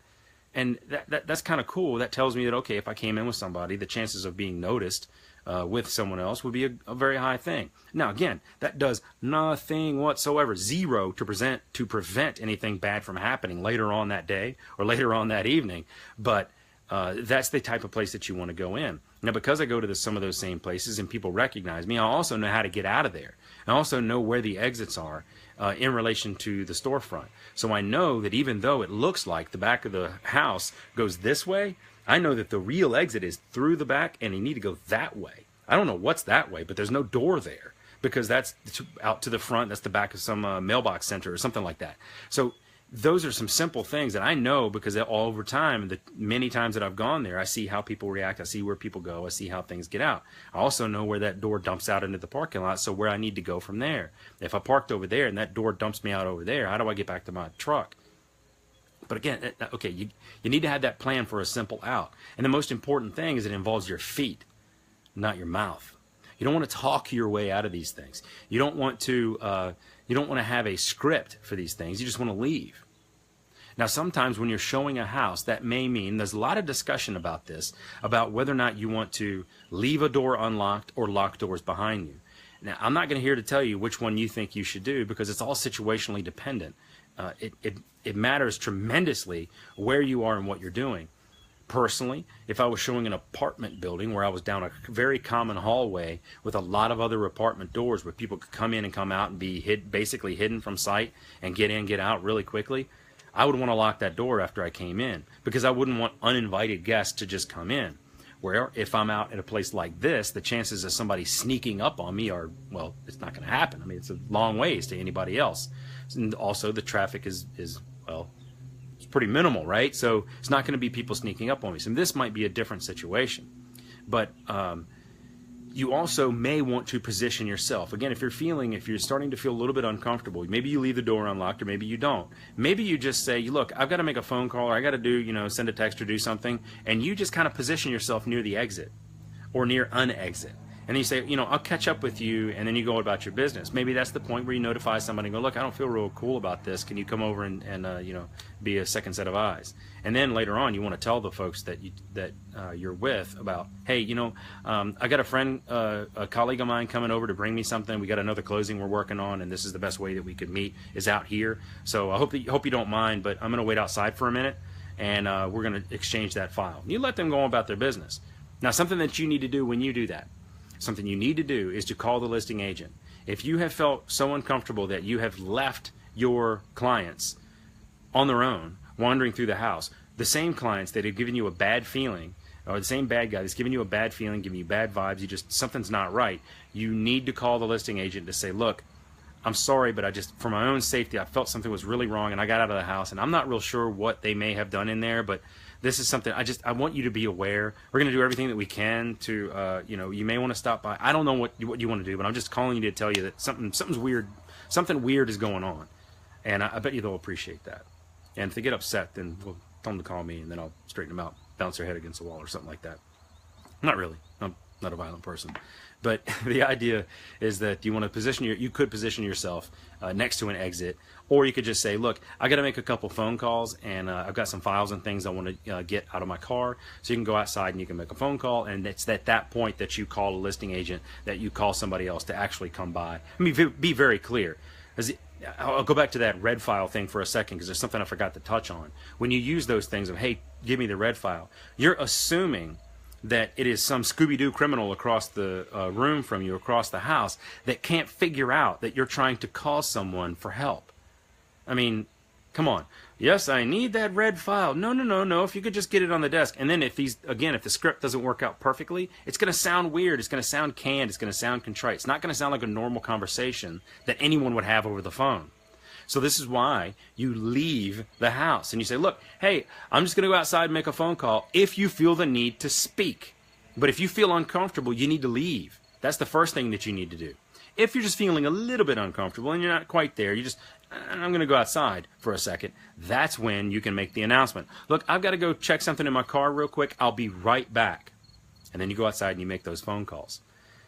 And that's kind of cool. That tells me that, okay, if I came in with somebody, the chances of being noticed with someone else would be a very high thing. Now, again, that does nothing whatsoever, zero, to prevent anything bad from happening later on that day or later on that evening. But that's the type of place that you want to go in. Now, because I go to some of those same places and people recognize me, I also know how to get out of there. I also know where the exits are in relation to the storefront. So I know that even though it looks like the back of the house goes this way, I know that the real exit is through the back and you need to go that way. I don't know what's that way, but there's no door there because that's out to the front. That's the back of some mailbox center or something like that. So those are some simple things that I know because all over time, the many times that I've gone there, I see how people react. I see where people go. I see how things get out. I also know where that door dumps out into the parking lot, so where I need to go from there. If I parked over there and that door dumps me out over there, how do I get back to my truck? But again, okay, you need to have that plan for a simple out. And the most important thing is it involves your feet, not your mouth. You don't want to talk your way out of these things. You don't want to have a script for these things. You just want to leave. Now, sometimes when you're showing a house, that may mean there's a lot of discussion about this, about whether or not you want to leave a door unlocked or lock doors behind you. Now, I'm not going to here to tell you which one you think you should do because it's all situationally dependent. It matters tremendously where you are and what you're doing. Personally, if I was showing an apartment building where I was down a very common hallway with a lot of other apartment doors where people could come in and come out and be basically hidden from sight and get in, get out really quickly, I would want to lock that door after I came in because I wouldn't want uninvited guests to just come in. Where if I'm out at a place like this, the chances of somebody sneaking up on me are, well, it's not going to happen. I mean, it's a long ways to anybody else. And also the traffic is well, it's pretty minimal, right? So it's not going to be people sneaking up on me. So this might be a different situation. But you also may want to position yourself. Again, if you're starting to feel a little bit uncomfortable, maybe you leave the door unlocked or maybe you don't. Maybe you just say, look, I've got to make a phone call or I got to do, send a text or do something. And you just kind of position yourself near the exit or near an exit. And then you say, I'll catch up with you, and then you go about your business. Maybe that's the point where you notify somebody and go, look, I don't feel real cool about this. Can you come over and be a second set of eyes? And then later on, you want to tell the folks that you're with about, hey, I got a friend, a colleague of mine coming over to bring me something. We got another closing we're working on, and this is the best way that we could meet is out here. So I hope you don't mind, but I'm going to wait outside for a minute, and we're going to exchange that file. You let them go about their business. Now, something that you need to do when you do that, something you need to do is to call the listing agent. If you have felt so uncomfortable that you have left your clients on their own, wandering through the house, the same clients that have given you a bad feeling, or the same bad guy that's giving you a bad feeling, giving you bad vibes, something's not right, you need to call the listing agent to say, look, I'm sorry, but for my own safety, I felt something was really wrong and I got out of the house and I'm not real sure what they may have done in there, but this is something I want you to be aware. We're going to do everything that we can to, you may want to stop by. I don't know what you want to do, but I'm just calling you to tell you that something's weird. Something weird is going on. And I bet you they'll appreciate that. And if they get upset, then we'll tell them to call me, and then I'll straighten them out, bounce their head against the wall or something like that. Not really. I'm not a violent person. But the idea is that you want to you could position yourself next to an exit, or you could just say, look, I got to make a couple phone calls, and I've got some files and things I want to get out of my car. So you can go outside and you can make a phone call, and it's at that point that you call a listing agent, that you call somebody else to actually come by. I mean, be very clear. I'll go back to that red file thing for a second, because there's something I forgot to touch on. When you use those things of, hey, give me the red file, you're assuming that it is some Scooby-Doo criminal across the room from you, across the house, that can't figure out that you're trying to call someone for help. I mean, come on. Yes, I need that red file. No. If you could just get it on the desk. And then if the script doesn't work out perfectly, it's going to sound weird. It's going to sound canned. It's going to sound contrite. It's not going to sound like a normal conversation that anyone would have over the phone. So this is why you leave the house and you say, look, hey, I'm just going to go outside and make a phone call if you feel the need to speak. But if you feel uncomfortable, you need to leave. That's the first thing that you need to do. If you're just feeling a little bit uncomfortable and you're not quite there, I'm going to go outside for a second, that's when you can make the announcement. Look, I've got to go check something in my car real quick. I'll be right back. And then you go outside and you make those phone calls.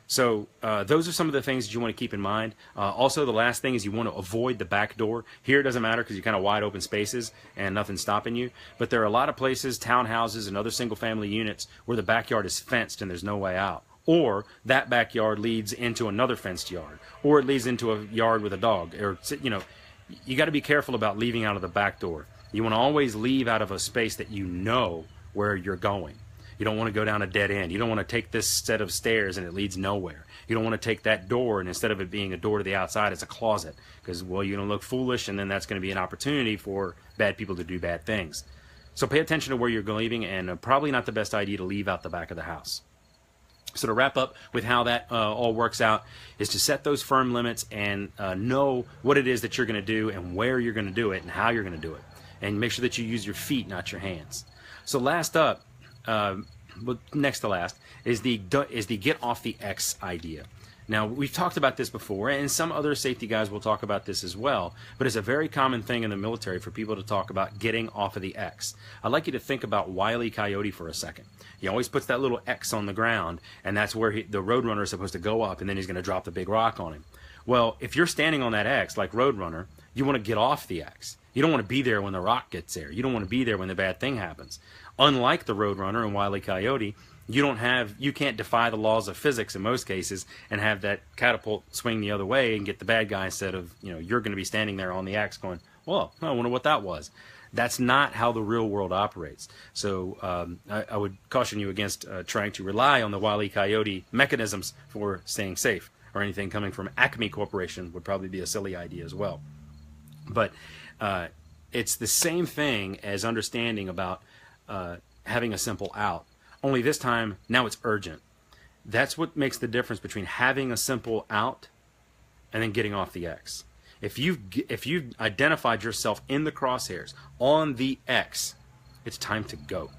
So those are some of the things that you want to keep in mind. Also, the last thing is you want to avoid the back door. Here it doesn't matter because you're kind of wide open spaces and nothing's stopping you. But there are a lot of places, townhouses and other single-family units, where the backyard is fenced and there's no way out. Or that backyard leads into another fenced yard. Or it leads into a yard with a dog. Or, you got to be careful about leaving out of the back door. You want to always leave out of a space that you know where you're going. You don't want to go down a dead end. You don't want to take this set of stairs and it leads nowhere. You don't want to take that door and instead of it being a door to the outside, it's a closet. Because, well, you're going to look foolish and then that's going to be an opportunity for bad people to do bad things. So pay attention to where you're leaving, and probably not the best idea to leave out the back of the house. So to wrap up with how that all works out is to set those firm limits and know what it is that you're going to do and where you're going to do it and how you're going to do it. And make sure that you use your feet, not your hands. So last up, next to last, is the get off the X idea. Now, we've talked about this before, and some other safety guys will talk about this as well, but it's a very common thing in the military for people to talk about getting off of the X. I'd like you to think about Wile E. Coyote for a second. He always puts that little X on the ground, and that's where the Roadrunner is supposed to go up, and then he's going to drop the big rock on him. Well, if you're standing on that X, like Roadrunner, you want to get off the X. You don't want to be there when the rock gets there. You don't want to be there when the bad thing happens. Unlike the Roadrunner and Wile E. Coyote, you can't defy the laws of physics in most cases and have that catapult swing the other way and get the bad guy instead of, you're going to be standing there on the axe going, well, I wonder what that was. That's not how the real world operates. So I would caution you against trying to rely on the Wile E. Coyote mechanisms for staying safe, or anything coming from Acme Corporation would probably be a silly idea as well. But it's the same thing as understanding about having a simple out. Only this time, now it's urgent. That's what makes the difference between having a simple out and then getting off the X. If you've identified yourself in the crosshairs on the X, it's time to go.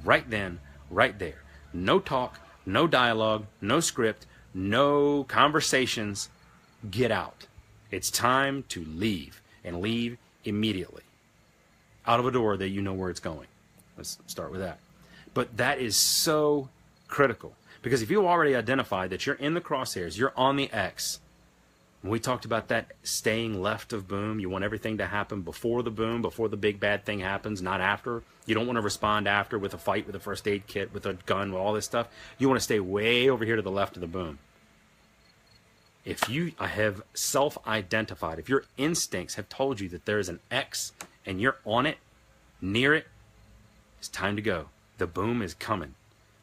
Right then, right there. No talk, no dialogue, no script, no conversations. Get out. It's time to leave, and leave immediately. Out of a door that you know where it's going. Let's start with that. But that is so critical, because if you already identified that you're in the crosshairs, you're on the X. We talked about that staying left of boom. You want everything to happen before the boom, before the big bad thing happens, not after. You don't want to respond after with a fight, with a first aid kit, with a gun, with all this stuff. You want to stay way over here to the left of the boom. If you have self-identified, if your instincts have told you that there is an X and you're on it, near it, it's time to go. The boom is coming.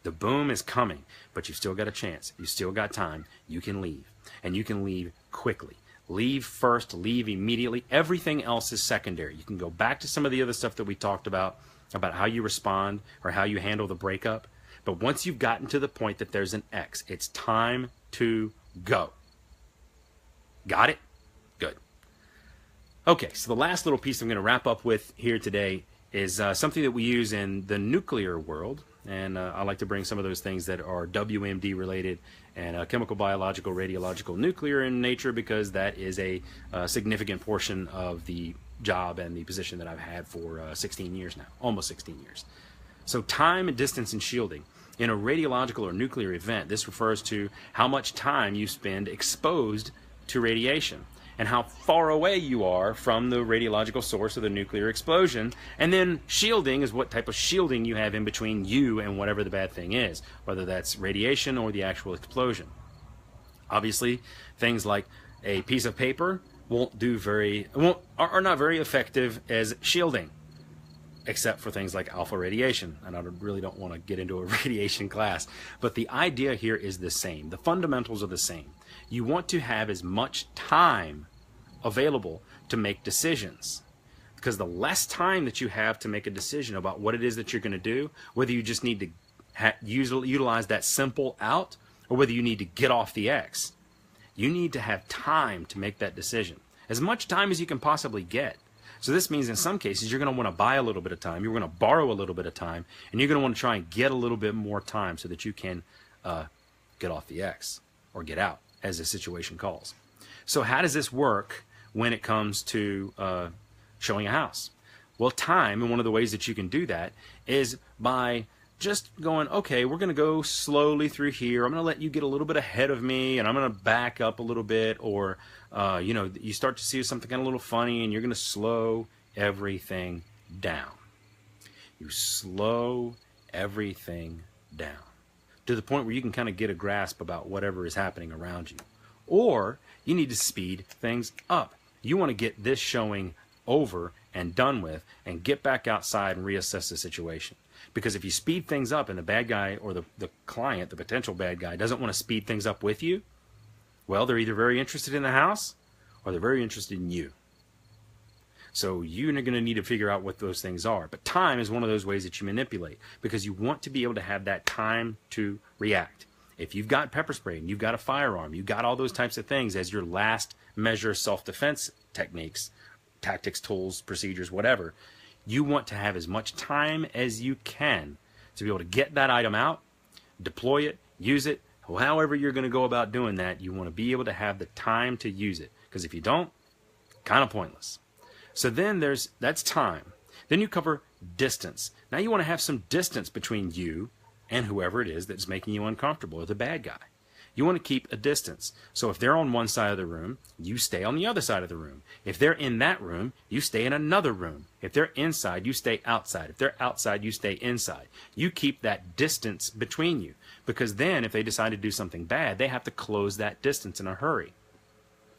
The boom is coming, but you've still got a chance. You've still got time. You can leave, and you can leave quickly. Leave first, leave immediately. Everything else is secondary. You can go back to some of the other stuff that we talked about how you respond or how you handle the breakup. But once you've gotten to the point that there's an X, it's time to go. Got it? Good. Okay, so the last little piece I'm going to wrap up with here today is something that we use in the nuclear world. And I like to bring some of those things that are WMD related and chemical, biological, radiological, nuclear in nature, because that is a significant portion of the job and the position that I've had for 16 years now, almost 16 years. So time and distance and shielding. In a radiological or nuclear event, this refers to how much time you spend exposed to radiation and how far away you are from the radiological source of the nuclear explosion. And then shielding is what type of shielding you have in between you and whatever the bad thing is, whether that's radiation or the actual explosion. Obviously, things like a piece of paper are not very effective as shielding, except for things like alpha radiation. And I really don't want to get into a radiation class, but the idea here is the same. The fundamentals are the same. You want to have as much time available to make decisions, because the less time that you have to make a decision about what it is that you're going to do, whether you just need to utilize that simple out or whether you need to get off the X, you need to have time to make that decision, as much time as you can possibly get. So this means in some cases you're going to want to buy a little bit of time, you're going to borrow a little bit of time, and you're going to want to try and get a little bit more time so that you can get off the X or get out as the situation calls. So how does this work when it comes to showing a house? Well, time, and one of the ways that you can do that is by just going, okay, we're going to go slowly through here. I'm going to let you get a little bit ahead of me, and I'm going to back up a little bit. Or, you start to see something kind of a little funny, and you're going to slow everything down. You slow everything down to the point where you can kind of get a grasp about whatever is happening around you. Or you need to speed things up. You want to get this showing over and done with and get back outside and reassess the situation. Because if you speed things up and the bad guy or the client, the potential bad guy, doesn't want to speed things up with you, well, they're either very interested in the house or they're very interested in you. So you're going to need to figure out what those things are. But time is one of those ways that you manipulate, because you want to be able to have that time to react. If you've got pepper spray and you've got a firearm, you've got all those types of things as your last measure self-defense techniques, tactics, tools, procedures, whatever, you want to have as much time as you can to be able to get that item out, deploy it, use it. However you're going to go about doing that, you want to be able to have the time to use it. Because if you don't, kind of pointless. So then that's time. Then you cover distance. Now you want to have some distance between you and whoever it is that's making you uncomfortable, or the bad guy. You want to keep a distance. So if they're on one side of the room, you stay on the other side of the room. If they're in that room, you stay in another room. If they're inside, you stay outside. If they're outside, you stay inside. You keep that distance between you, because then if they decide to do something bad, they have to close that distance in a hurry.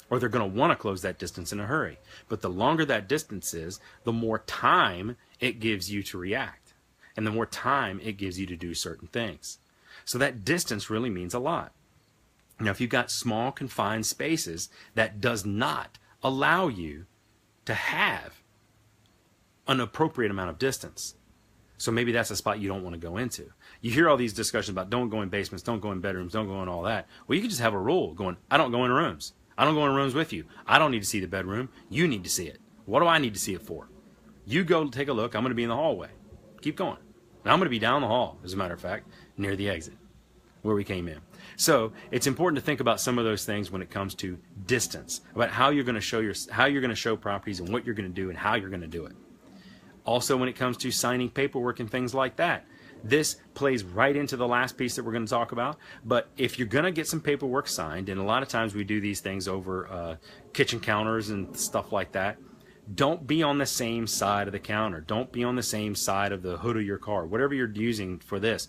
Or they're going to want to close that distance in a hurry. But the longer that distance is, the more time it gives you to react. And the more time it gives you to do certain things. So that distance really means a lot. Now, if you've got small, confined spaces, that does not allow you to have an appropriate amount of distance. So maybe that's a spot you don't want to go into. You hear all these discussions about don't go in basements, don't go in bedrooms, don't go in all that. Well, you can just have a rule going, I don't go in rooms. I don't go in rooms with you. I don't need to see the bedroom. You need to see it. What do I need to see it for? You go take a look. I'm going to be in the hallway. Keep going. And I'm going to be down the hall, as a matter of fact, near the exit where we came in. So it's important to think about some of those things when it comes to distance, about how you're going to show properties and what you're going to do and how you're going to do it. Also, when it comes to signing paperwork and things like that, this plays right into the last piece that we're going to talk about. But if you're going to get some paperwork signed, and a lot of times we do these things over kitchen counters and stuff like that, don't be on the same side of the counter. Don't be on the same side of the hood of your car. Whatever you're using for this,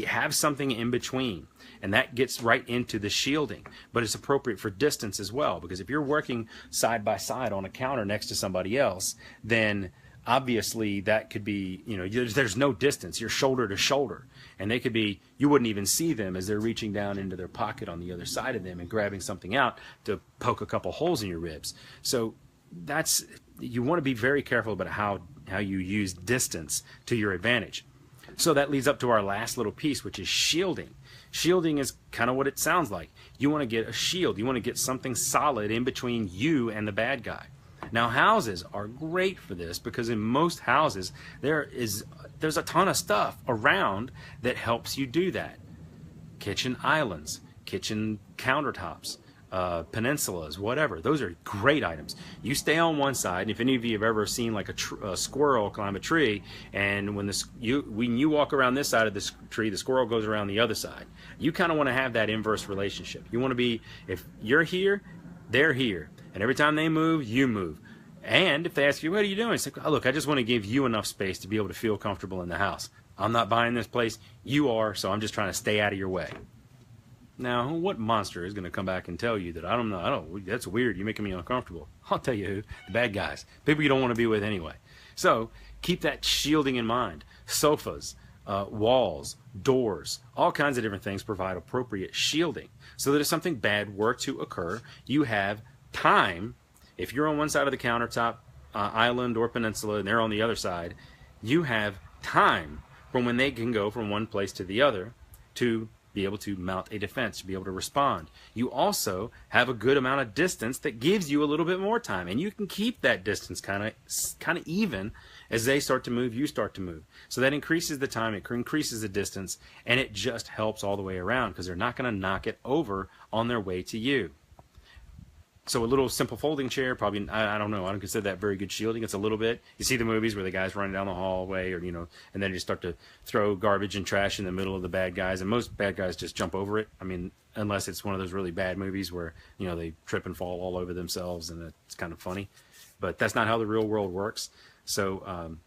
have something in between. And that gets right into the shielding. But it's appropriate for distance as well. Because if you're working side by side on a counter next to somebody else, then obviously that could be, there's no distance. You're shoulder to shoulder. And they could be, you wouldn't even see them as they're reaching down into their pocket on the other side of them and grabbing something out to poke a couple holes in your ribs. So you want to be very careful about how you use distance to your advantage. So that leads up to our last little piece, which is shielding. Shielding is kind of what it sounds like. You want to get a shield. You want to get something solid in between you and the bad guy. Now, houses are great for this because in most houses there's a ton of stuff around that helps you do that. Kitchen islands, kitchen countertops, peninsulas, whatever. Those are great items. You stay on one side, and if any of you have ever seen like a squirrel climb a tree, and when you walk around this side of this tree, the squirrel goes around the other side. You kind of want to have that inverse relationship. You want to be, if you're here, they're here. And every time they move, you move. And if they ask you, what are you doing? It's like, oh, look, I just want to give you enough space to be able to feel comfortable in the house. I'm not buying this place. You are, so I'm just trying to stay out of your way. Now, what monster is going to come back and tell you that, I don't know, that's weird, you're making me uncomfortable? I'll tell you who, the bad guys. People you don't want to be with anyway. So keep that shielding in mind. Sofas, walls, doors, all kinds of different things provide appropriate shielding so that if something bad were to occur, you have time. If you're on one side of the countertop, island or peninsula, and they're on the other side, you have time from when they can go from one place to the other to be able to mount a defense, to be able to respond. You also have a good amount of distance that gives you a little bit more time, and you can keep that distance kind of even as they start to move, you start to move. So that increases the time, it increases the distance, and it just helps all the way around because they're not going to knock it over on their way to you. So a little simple folding chair, probably, I don't know, I don't consider that very good shielding. It's a little bit. You see the movies where the guy's running down the hallway, or, and then you start to throw garbage and trash in the middle of the bad guys, and most bad guys just jump over it. I mean, unless it's one of those really bad movies where, they trip and fall all over themselves, and it's kind of funny. But that's not how the real world works. So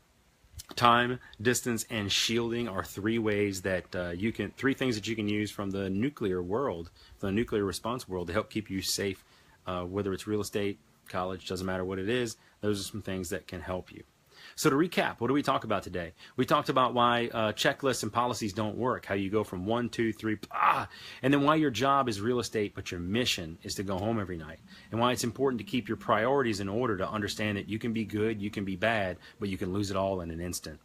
time, distance, and shielding are three things that you can use from the nuclear world, from the nuclear response world, to help keep you safe. Whether it's real estate, college, doesn't matter what it is, those are some things that can help you. So to recap, what did we talk about today? We talked about why checklists and policies don't work, how you go from 1, 2, 3, and then why your job is real estate, but your mission is to go home every night, and why it's important to keep your priorities in order to understand that you can be good, you can be bad, but you can lose it all in an instant.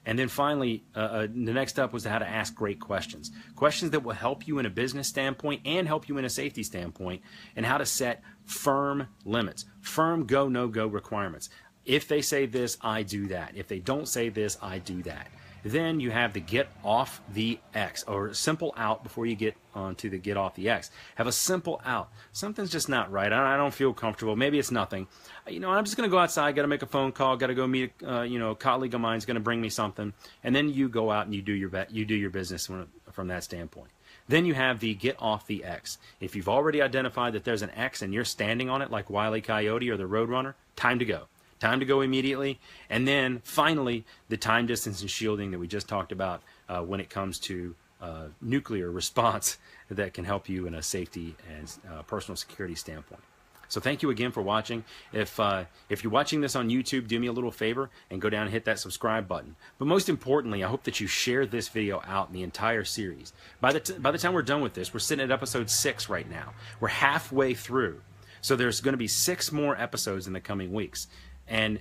And then finally, the next up was how to ask great questions. Questions that will help you in a business standpoint and help you in a safety standpoint, and how to set firm limits, firm go, no-go requirements. If they say this, I do that. If they don't say this, I do that. Then you have the get off the X, or simple out before you get onto the get off the X. Have a simple out. Something's just not right. I don't feel comfortable. Maybe it's nothing. I'm just going to go outside, got to make a phone call, got to go meet a colleague of mine's going to bring me something. And then you go out and you do your business from that standpoint. Then you have the get off the X. If you've already identified that there's an X and you're standing on it like Wile E, Coyote or the Roadrunner, time to go. Time to go immediately. And then finally, the time, distance, and shielding that we just talked about when it comes to nuclear response that can help you in a safety and personal security standpoint. So thank you again for watching. If you're watching this on YouTube, do me a little favor and go down and hit that subscribe button. But most importantly, I hope that you share this video out in the entire series. By the time we're done with this, we're sitting at episode 6 right now. We're halfway through. So there's going to be 6 more episodes in the coming weeks. And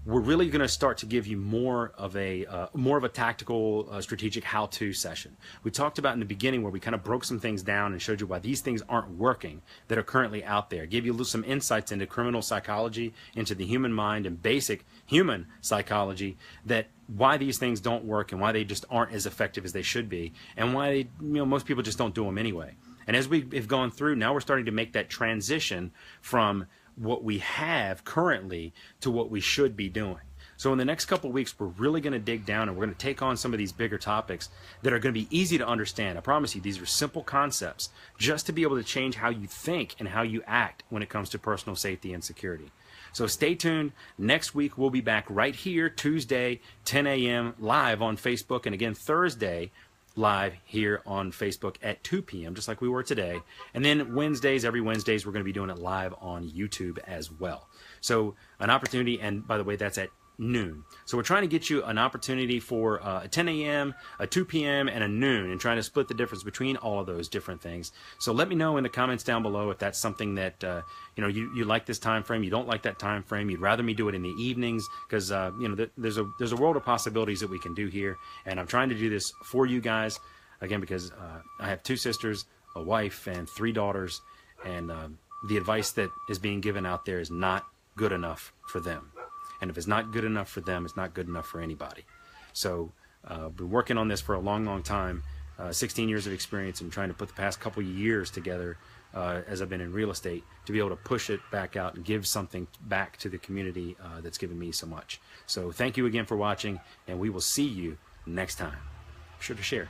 we're really going to start to give you more of a tactical, strategic how-to session. We talked about in the beginning where we kind of broke some things down and showed you why these things aren't working that are currently out there. Gave you some insights into criminal psychology, into the human mind, and basic human psychology, that why these things don't work and why they just aren't as effective as they should be, and why most people just don't do them anyway. And as we've gone through, now we're starting to make that transition from what we have currently to what we should be doing. So in the next couple of weeks, we're really going to dig down and we're going to take on some of these bigger topics that are going to be easy to understand. I promise you, these are simple concepts just to be able to change how you think and how you act when it comes to personal safety and security. So stay tuned. Next week, we'll be back right here, Tuesday, 10 a.m. live on Facebook, and again, Thursday, live here on Facebook at 2 p.m., just like we were today. And then every Wednesdays, we're going to be doing it live on YouTube as well. So an opportunity, and by the way, that's at noon. So we're trying to get you an opportunity for a 10 a.m., a 2 p.m., and a noon, and trying to split the difference between all of those different things. So let me know in the comments down below if that's something that you like this time frame, you don't like that time frame, you'd rather me do it in the evenings, because there's a world of possibilities that we can do here, and I'm trying to do this for you guys, again, because I have 2 sisters, a wife, and 3 daughters, and the advice that is being given out there is not good enough for them. And if it's not good enough for them, it's not good enough for anybody. So I've been working on this for a long, long time, 16 years of experience, and trying to put the past couple years together as I've been in real estate to be able to push it back out and give something back to the community that's given me so much. So thank you again for watching, and we will see you next time. Be sure to share.